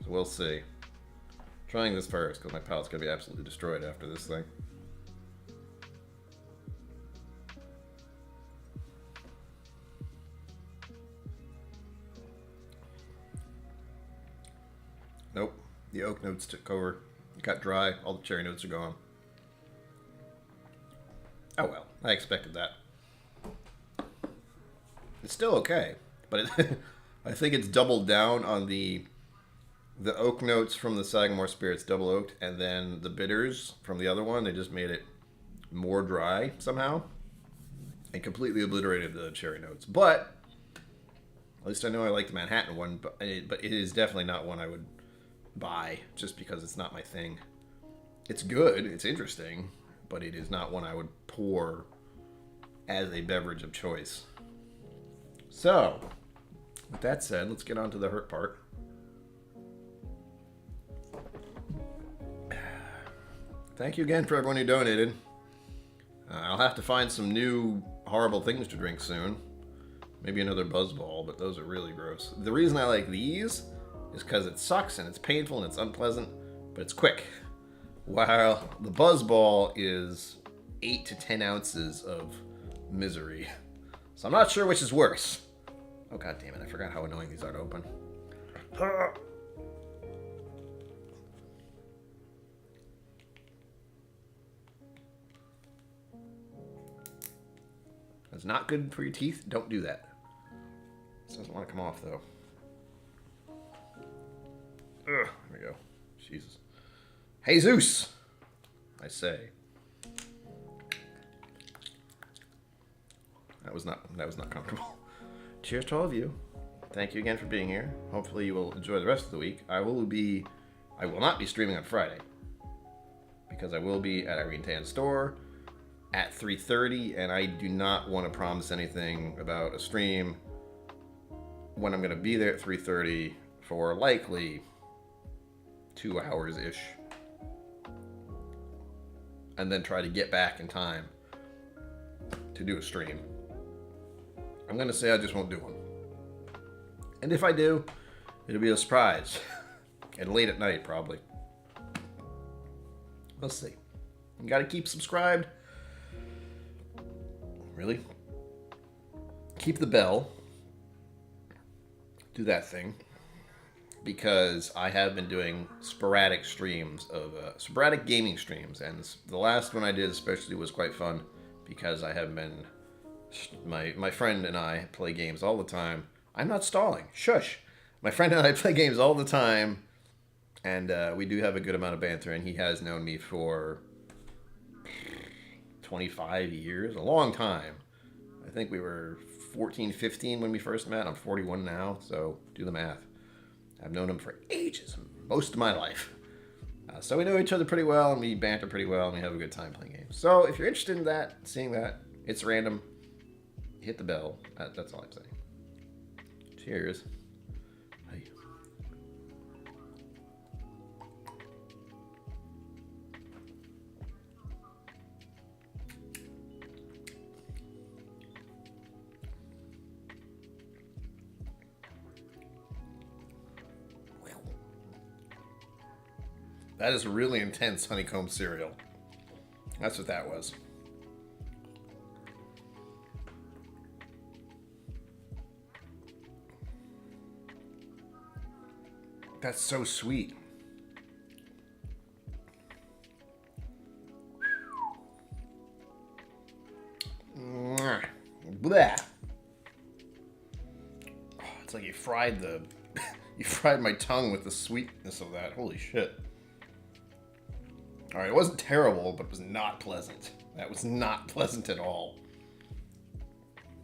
So we'll see. Trying this first, because my palate's going to be absolutely destroyed after this thing. Nope. The oak notes took over. It got dry. All the cherry notes are gone. Oh well. I expected that. It's still okay. But I think it's doubled down on the the oak notes from the Sagamore spirits double oaked, and then the bitters from the other one, they just made it more dry somehow and completely obliterated the cherry notes. But at least I know I like the Manhattan one, but it is definitely not one I would buy just because it's not my thing. It's good, it's interesting, but it is not one I would pour as a beverage of choice. So, with that said, let's get on to the hurt part. Thank you again for everyone who donated. I'll have to find some new horrible things to drink soon. Maybe another Buzzball, but those are really gross. The reason I like these is because it sucks and it's painful and it's unpleasant, but it's quick. While the Buzzball is 8 to 10 ounces of misery. So I'm not sure which is worse. Oh, god damn it, I forgot how annoying these are to open. It's not good for your teeth. Don't do that. This doesn't want to come off, though. Ugh, there we go. Jesus. Jesus! I say. That was not comfortable. Cheers to all of you. Thank you again for being here. Hopefully you will enjoy the rest of the week. I will not be streaming on Friday. Because I will be at Irene Tan's store at 3:30, and I do not want to promise anything about a stream when I'm going to be there at 3:30 for likely 2 hours-ish. And then try to get back in time to do a stream. I'm going to say I just won't do one. And if I do, it'll be a surprise. And late at night, probably. We'll see. You got to keep subscribed. Really? Keep the bell. Do that thing. Because I have been doing sporadic streams of sporadic gaming streams, and the last one I did especially was quite fun because I have been my friend and I play games all the time. I'm not stalling. Shush. My friend and I play games all the time, and we do have a good amount of banter. And he has known me for 25 years, a long time. I think we were 14, 15 when we first met. I'm 41 now, so do the math. I've known him for ages, most of my life. So we know each other pretty well, and we banter pretty well, and we have a good time playing games. So if you're interested in that, seeing that, it's random. Hit the bell. That's all I'm saying. Cheers. Hey. That is really intense honeycomb cereal. That's what that was. That's so sweet. Blech. Oh, it's like you fried you fried my tongue with the sweetness of that. Holy shit. Alright, it wasn't terrible, but it was not pleasant. That was not pleasant at all.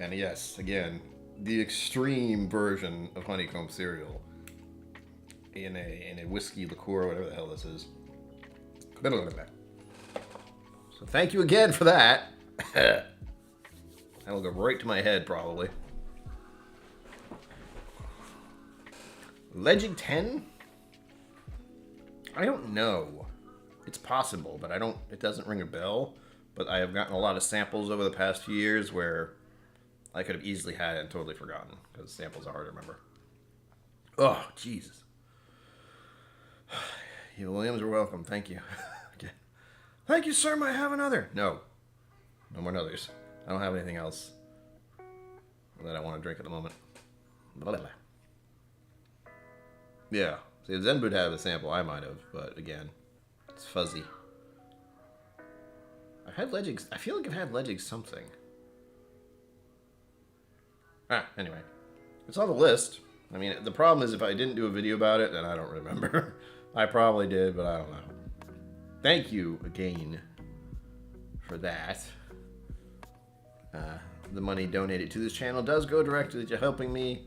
And yes, again, the extreme version of honeycomb cereal in a whiskey liqueur, whatever the hell this is. So thank you again for that. That'll go right to my head, probably. Legend 10? I don't know. It's possible, but it doesn't ring a bell. But I have gotten a lot of samples over the past few years where I could have easily had it and totally forgotten, because samples are hard to remember. Oh, Jesus. You Williams are welcome. Thank you. Okay. Thank you, sir. May I have another? No. No more others. I don't have anything else that I want to drink at the moment. Blah, blah, blah. Yeah. See, if Zen would have a sample, I might have, but again, it's fuzzy. I've had Ledgings. I feel like I've had Ledgings something. Anyway. It's on the list. I mean, the problem is if I didn't do a video about it, then I don't remember. I probably did, but I don't know. Thank you again for that. The money donated to this channel does go directly to helping me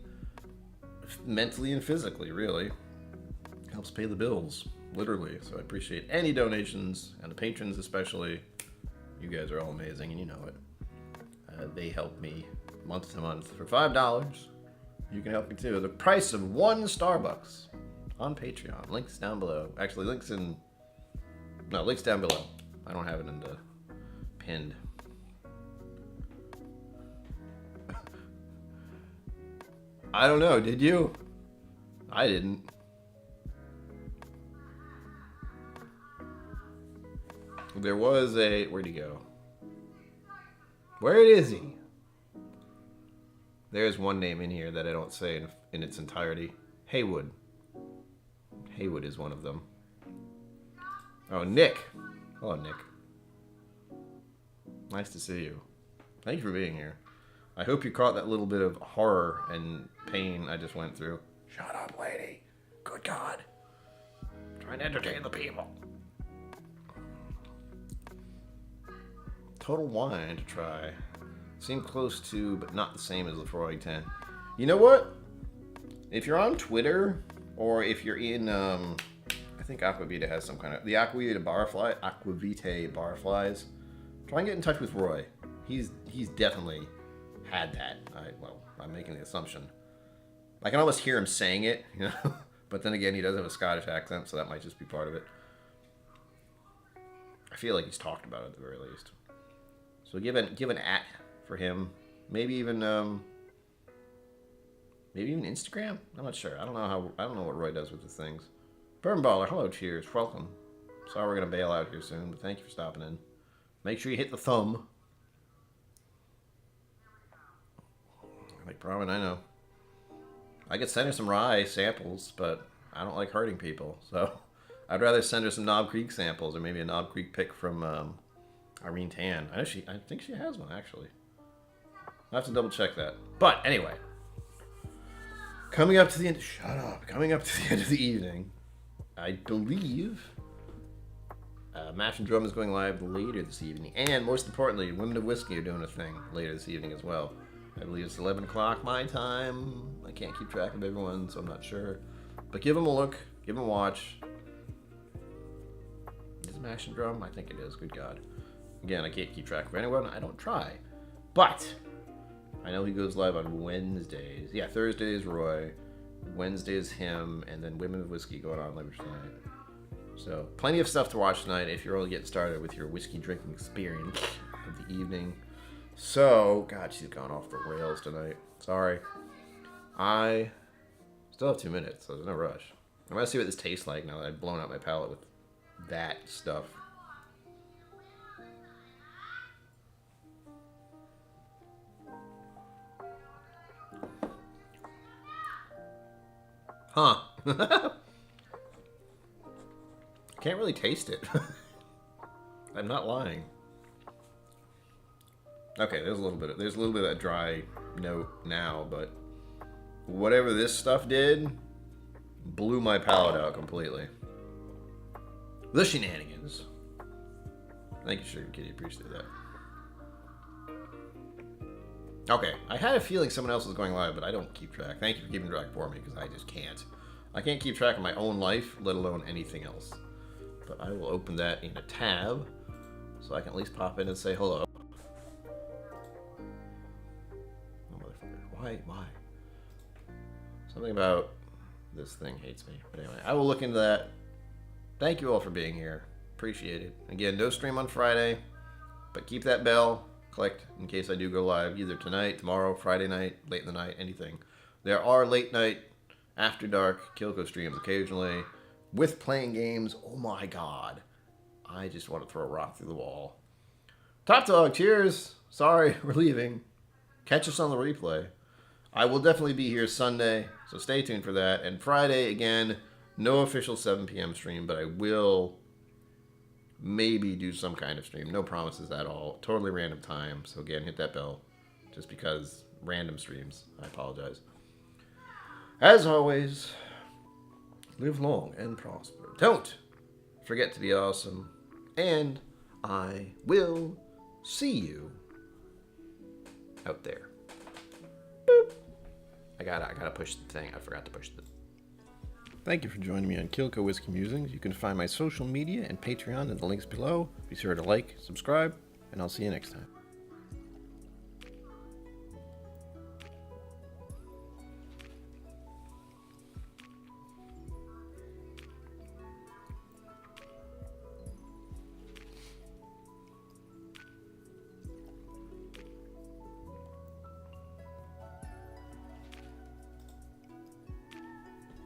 mentally and physically, really. Helps pay the bills, literally. So I appreciate any donations, and the patrons especially. You guys are all amazing, and you know it. They help me month to month for $5. You can help me too. The price of one Starbucks on Patreon. Links down below. Actually, links down below. I don't have it in the pinned. I don't know, did you? I didn't. There was a... Where'd he go? Where is he? There's one name in here that I don't say in its entirety. Haywood. Haywood is one of them. Oh, Nick. Hello, Nick. Nice to see you. Thank you for being here. I hope you caught that little bit of horror and pain I just went through. Shut up, lady. Good God. I'm trying to entertain the people. Total Wine to try. Seemed close to, but not the same as Lefroy 10. You know what? If you're on Twitter, or if you're in, I think Aquavita has some kind of, the Aquavita Barflies. Try and get in touch with Roy. He's definitely had that. I'm making the assumption. I can almost hear him saying it, you know. But then again, he does have a Scottish accent, so that might just be part of it. I feel like he's talked about it at the very least. So give an @ for him. Maybe even Instagram. I'm not sure. I don't know what Roy does with the things. Bourbon Baller, hello, cheers, welcome. Sorry we're gonna bail out here soon, but thank you for stopping in. Make sure you hit the thumb. Like Bourbon, I know. I could send her some rye samples, but I don't like hurting people, so I'd rather send her some Knob Creek samples, or maybe a Knob Creek pick from Irene Tan. I think she has one, actually. I'll have to double check that. But anyway, coming up to the end. Shut up. Coming up to the end of the evening, I believe Mash and Drum is going live later this evening, and most importantly, Women of Whiskey are doing a thing later this evening as well. I believe it's 11 o'clock my time. I can't keep track of everyone, so I'm not sure. But give them a look. Give them a watch. Is it Mash and Drum? I think it is. Good God. Again, I can't keep track of anyone. I don't try. But I know he goes live on Wednesdays. Yeah, Thursday is Roy. Wednesday is him. And then Women of Whiskey going on later tonight. So plenty of stuff to watch tonight if you're only getting started with your whiskey drinking experience of the evening. So, God, she's gone off the rails tonight. Sorry. I still have 2 minutes, so there's no rush. I want to see what this tastes like now that I've blown out my palate with that stuff. Huh. Can't really taste it. I'm not lying. Okay, there's a little bit of that dry note now, but whatever this stuff did blew my palate out completely. The shenanigans. Thank you, Sugar Kitty. Appreciate that. Okay, I had a feeling someone else was going live, but I don't keep track. Thank you for keeping track for me, because I just can't. I can't keep track of my own life, let alone anything else. But I will open that in a tab, so I can at least pop in and say hello. Why? Something about this thing hates me. But anyway, I will look into that. Thank you all for being here. Appreciate it. Again, no stream on Friday, but keep that bell clicked in case I do go live either tonight, tomorrow, Friday night, late in the night, anything. There are late night, after dark KillCo streams occasionally with playing games. Oh my God. I just want to throw a rock through the wall. Top Dog, cheers. Sorry, we're leaving. Catch us on the replay. I will definitely be here Sunday, so stay tuned for that. And Friday, again, no official 7 p.m. stream, but I will maybe do some kind of stream. No promises at all. Totally random time. So again, hit that bell just because random streams. I apologize. As always, live long and prosper. Don't forget to be awesome. And I will see you out there. Boop. I gotta push the thing. I forgot to push the... Thank you for joining me on KillCo Whiskey Musings. You can find my social media and Patreon in the links below. Be sure to like, subscribe, and I'll see you next time.